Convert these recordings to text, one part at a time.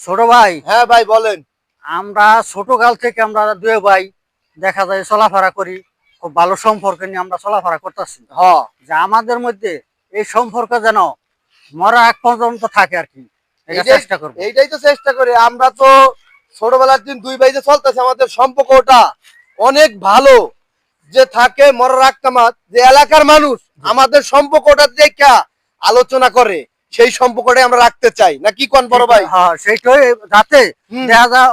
ছোট ভাই, হ্যাঁ ভাই বলেন। আমরা ছোটকাল থেকে আমরা দুই ভাই দেখা যায় চলাফেরা করি, খুব ভালো সম্পর্ক নিয়ে আমরা চলাফেরা করতেছি। হ্যাঁ, যে আমাদের মধ্যে এই সম্পর্ক যেন মরা এক পর্যন্ত থাকে আর কি, এটা এইটাই চেষ্টা করবো। এইটাই তো চেষ্টা করি আমরা তো। ছোটবেলার দিন দুই ভাই যে চলতেছে, আমাদের সম্পর্কটা অনেক ভালো। যে থাকে মরার আক্তামাত, যে এলাকার মানুষ আমাদের সম্পর্কটা দেখা আলোচনা করে, সেই সম্পর্কটাই আমরা রাখতে চাই, না কি কোন বড় ভাই? হ্যাঁ, সেইটাই। যাতে হুম। দেখা যায়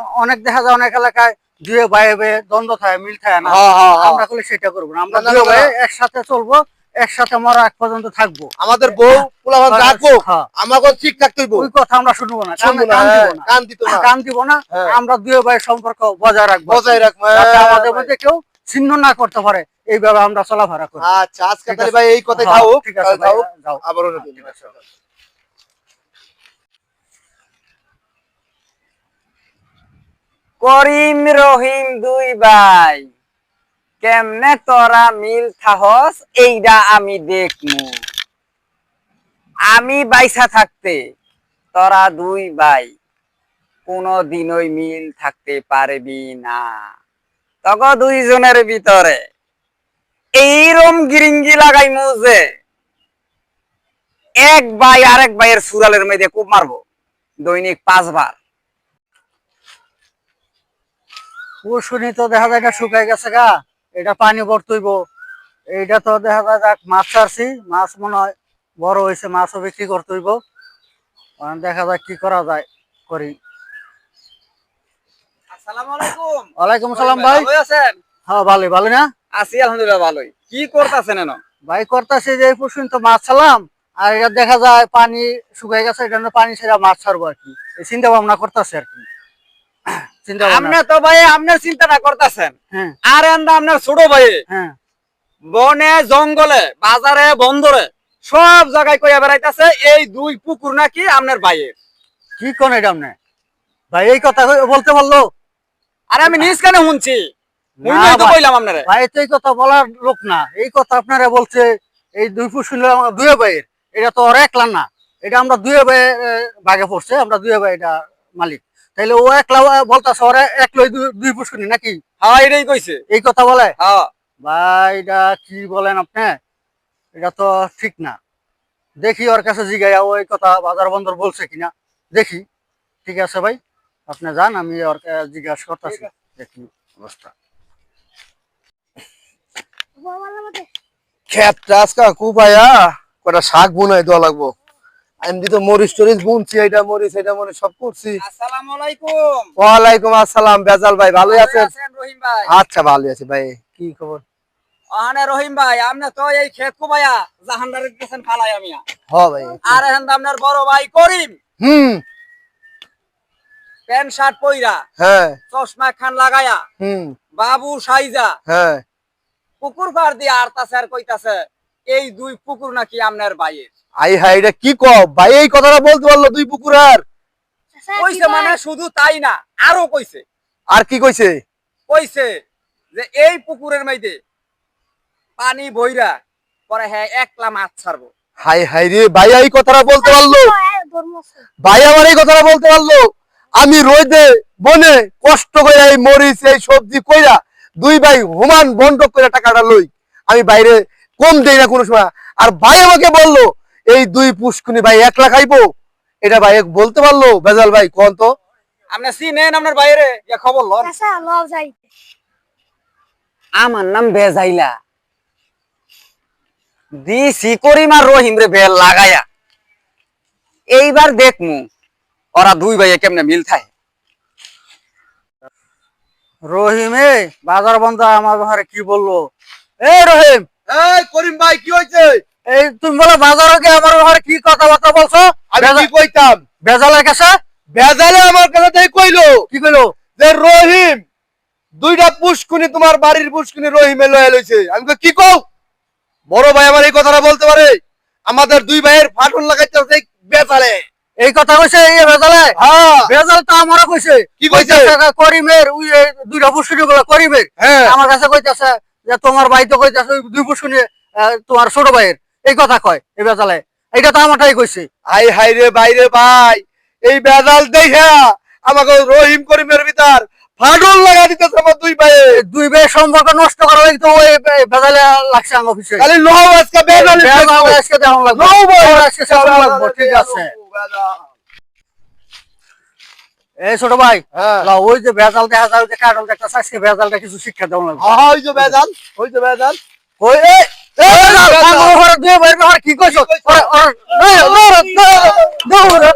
অনেক এলাকায় দুই ভাই দ্বন্দ্ব থাকে, মিল থাকে না। হ্যাঁ, হ্যাঁ, হ্যাঁ। আমরা করলে সেটা করবো না, আমরা না, না, দুই না, ভাই না। একসাথে চলবো, একসাথে মরা এক পর্যন্ত থাকবো। আমাদের বউ পোলাপান রাখবো, হ্যাঁ, আমাকে ঠিক থাকতে হইব। ওই কথা আমরা শুনবো না, শুনবো না, কান দিব হ্যাঁ, না, কান দিত না। কান দিব না। হ্যাঁ। আমরা দুই ভাইয়ের সম্পর্ক বজায় রাখবো, বজায় রাখবো, যাতে হ্যাঁ, আমাদের ভাই। মধ্যে কেউ ছিন্ন না করতে পারে, এইভাবে আমরা চলাফেরা করি। আচ্ছা, আজকে ঠিক তাহলে আছে? ভাই এই কথাই হ্যাঁ, থাকুক, ঠিক আছে ভাই, থাকুক। যাও। আবার হ্যাঁ, অন্যদিন। ঠিক আছে। করিম রহিম দুই ভাই, কেমনে তোরা মিল থাহস এইটা আমি দেখমু। আমি বাইসা থাকতে তোরা দুই ভাই কোনদিনই মিল থাকতে পারবি না। তখন দুইজনের ভিতরে এইরম গিরিঙ্গি লাগাইমু যে এক ভাই আরেক ভাইয়ের সুরালের মধ্যে কূপ মারবো দৈনিক 5 বার। শুনি তো দেখা যায় এটা শুকাই গেছে গা, এটা পানি ভরতইব। এইটা তো দেখা যায় যাক মাছ ছাড়ছি, মাছ মনে হয় বড় হয়েছে, মাছও বিক্রি করতে হইব। দেখা যায় কি করা যায়, করি। আসসালামু আলাইকুম। ওয়ালাইকুম সালাম ভাই। ভালো আছেন? হ্যাঁ, ভালোই, ভালো না? আছি আলহামদুলিল্লাহ ভালোই। কি করতেছেন এনো? ভাই করতেছি যে এই পরশুদিন তো মাছ ছাড়লাম, আর এটা দেখা যায় পানি শুকাই গেছে, এটা নিয়ে পানি ছেড়ে মাছ ছাড়বো আর কি, এই চিন্তা ভাবনা করতেছি আর কি। চিন্তা ভাবনা। আপনি তো ভাই আপনার চিন্তাটা করতেছেন, হ্যাঁ, আর এন্দা আপনার ছোট ভাই হ্যাঁ। বনে জঙ্গলে বাজারে বন্দরে সব জায়গায় কইয়া বেড়াইতেছে এই দুই পুকুর নাকি আপনার ভাইয়ের। কি কোন এটা আপনি? ভাই এই কথা বলতে পারলো? আর আমি নিজ কানে শুনছি, না শুনলেই তো ভাই, কইলাম আপনারে। ভাই তো এই কথা বলার লোক না, এই কথা আপনারা বলছে। এই দুই ফুট শুনলে আমার দুই ভাইয়ের, এটা তো ওর একলা না, এটা আমরা দুই ভাই ভাগে পড়ছে, আমরা দুই ভাই এটা মালিক। তাইলে ও একলা বলতেছে ওরা একলাই দুই ফুট শুনি নাকি? হ্যাঁ এটাই কইছে। এই কথা বলে? হ্যাঁ ভাই এটা কি বলেন আপনি? এটা তো ঠিক না। দেখি ওর কাছে জিগাইয়া ও এই কথা বাজার বন্দর বলছে কিনা, দেখি। ঠিক আছে ভাই, আপনি যান, আমি ওর জিজ্ঞাসা করতেছি, দেখি অবস্থা। ক্ষেতটা আজকা কুপায়া কটা শাক বুনাই দেওয়া লাগবো। আমি তো মরিচ টরিচ বুনছি, এটা মরিচ এটা মরিচ সব করছি। আসসালামু আলাইকুম। ওয়ালাইকুম আসসালাম। বেজাল ভাই ভালোই ভালো আছেন? আছেন রহিম ভাই? আচ্ছা, ভালোই আছি ভাই। কি খবর? আনে রহিম ভাই আপনি তো এই ক্ষেত কুবাইয়া জাহান্নারে গেছেন ফালাই আমিয়া। হ ভাই। আর এখান আপনার বড় ভাই করিম হুম। প্যান্ট শার্ট পইরা হ্যাঁ। চশমা খান লাগায়া হুম। বাবু সাইজা হ্যাঁ। পুকুর পার দিয়ে আরতাছে আর কইতাছে এই দুই পুকুর নাকি আপনার ভাইয়ের। আই হাই, এটা কি কও ভাই? এই কথাটা বলতে পারলো দুই পুকুর? আর কইছে মানে শুধু তাই না, আরো কইছে। আর কি কইছে? কইছে যে এই পুকুরের মধ্যে পানি বইরা পরে হ্যাঁ একলা মাছ ছাড়বো। হাই হাই রে ভাই, এই কথাটা বলতে পারলো ভাই? আমার এই কথাটা বলতে পারলো? আমি রোদে বনে কষ্ট করে এই মরিচ এই সবজি কইরা দুই ভাই হুমান বন্টক করে টাকাটা লই, আমি বাইরে কম দেই না কোনো সময়। আর ভাই আমাকে বললো এই দুই পুষ্কুনি ভাই একলা খাইবো, এটা ভাই বলতে পারলো? বেজাল ভাই কোন তো? আপনি চিনেন আপনার বাইরে ইয়া খবর লন। আমার নাম বেজাইলা দিছি করিম আর রহিম রে বেল লাগায়া। এইবার দেখমু ওরা দুই ভাইয়ে কেমনে মিল থাকে। রহিমে বাজার বন্ধ আমার ঘরে কি বললো? এই রহিম, এই করিম ভাই কি হইছে? এই তুমি বলো বাজারে গিয়ে আমার ঘরে কি কথাবার্তা বলছো? আমি কি কইতাম? বেজালের কাছে বেজালে আমার কাছে তাই কইলো কি কইলো? যে রহিম দুইটা পুষ্কুনি তোমার বাড়ির পুষ্কুনি রহিমে লয়ে লইছে। আমি কই কি কও? বড় ভাই আমার এই কথাটা বলতে পারে? আমাদের দুই ভাইয়ের ফাটল লাগাইতে এই বেজালে এই কথা কইছে এই বেজালে? হ্যাঁ। বেজাল তো আমারও কইছে। কি কইছে? করিমের ওই দুইটা পুষ্কুনি গুলো করিমের হ্যাঁ। আমার কাছে কইতাছে যে তোমার ভাই তো কইতাছে ওই দুই পুষ্কুনি তোমার ছোট ভাইয়ের, এই কথা কয় এই বেজালে। এইটা তো আমারটাই কইছে। হাই হাই রে ভাই রে ভাই, এই বেজাল দেখে আমাকে রহিম করিমের ভিতর ফাটল লাগা দিতেছে আমার দুই ভাইয়ে। দুই ভাই সম্পর্ক নষ্ট করা লাগি তো ওই বেজালে লাগছে আমার অফিসে। খালি নহ আজকে বেজাল বেজাল আজকে দেখানো লাগবে। নও ভাই আজকে দেখানো লাগবে, ঠিক আছে। এই ছোট ভাই, হ্যাঁ ওই যে বেজাল দেখা যায়, ওই যে কার্টন একটা আজকে বেজালটা কিছু শিক্ষা দেওয়া লাগবে। ওই যে বেজাল, ওই যে বেজাল। ওই এই বেজাল আমার ঘরে দুই ভাই আমার কি কইছো? দৌড়